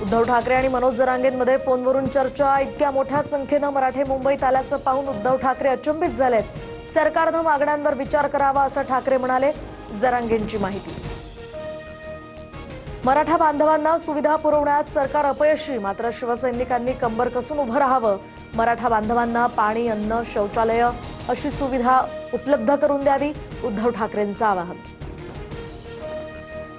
उद्धव ठाकरे आणि मनोज जरांगेंमध्ये फोनवरून चर्चा। इतक्या मोठ्या संख्येने मराठे मुंबईत आल्याचं पाहून उद्धव ठाकरे अचंबित झालेत। सरकारने मागण्यांवर विचार करावा असं ठाकरे म्हणाले। जरांगेंची माहिती। मराठा बांधवांना सुविधा पुरवण्यात सरकार अपयशी, मात्र शिवसैनिकांनी कंबर कसून उभं राहावं। मराठा बांधवांना पाणी, अन्न, शौचालय अशी सुविधा उपलब्ध करून द्यावी, उद्धव ठाकरेंचं आवाहन।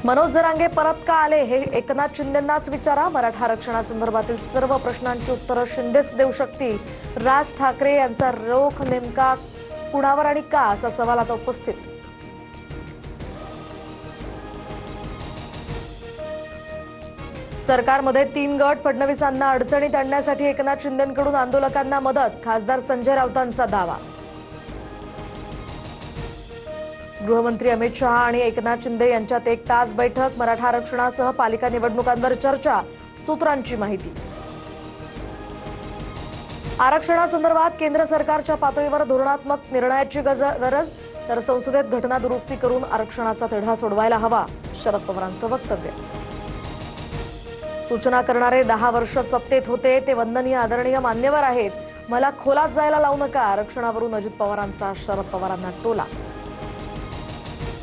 मनोज जरांगे परत का आले हे एकनाथ शिंदेंनाच विचारा। मराठा आरक्षणासंदर्भातील सर्व प्रश्नांची उत्तरं शिंदेच देऊ शकतील। राज ठाकरे यांचा रोख नेमका कुणावर आणि का असा सवाल आता उपस्थित। सरकारमध्ये 3 गट, फडणवीसांना अडचणीत आणण्यासाठी एकनाथ शिंदेंकडून आंदोलकांना मदत, खासदार संजय राऊतांचा दावा। गृहमंत्री अमित शहा आणि एकनाथ शिंदे यांच्यात 1 तास बैठक, मराठा आरक्षणासह पालिका निवडणुकांवर चर्चा, सूत्रांची माहिती। आरक्षणासंदर्भात केंद्र सरकारच्या पातळीवर धोरणात्मक निर्णयाची गरज, तर संसदेत घटना दुरुस्ती करून आरक्षणाचा तिढा सोडवायला हवा, शरद पवारांचं वक्तव्य। सूचना करणारे 10 वर्ष सत्तेत होते, ते वंदनीय आदरणीय मान्यवर आहेत, मला खोलात जायला लावू नका, आरक्षणावरून अजित पवारांचा शरद पवारांना टोला।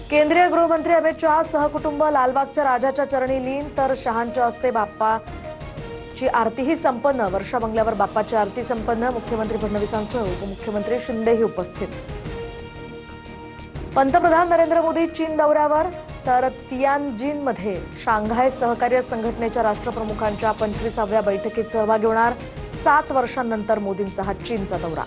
केंद्रीय गृहमंत्री अमित शहा सहकुटुंब लालबागच्या राजाच्या चरणी लीन, तर शहांच्या हस्ते बाप्पाची आरतीही संपन्न। वर्षा बंगल्यावर बाप्पाची आरती संपन्न, मुख्यमंत्री फडणवीसांसह उपमुख्यमंत्री शिंदेही उपस्थित। पंतप्रधान नरेंद्र मोदी चीन दौऱ्यावर, तर तियानजिनमध्ये शांघाय सहकार्य संघटनेच्या राष्ट्रप्रमुखांच्या 25व्या बैठकीत सहभागी होणार। 7 वर्षांनंतर मोदींचा हा चीनचा दौरा।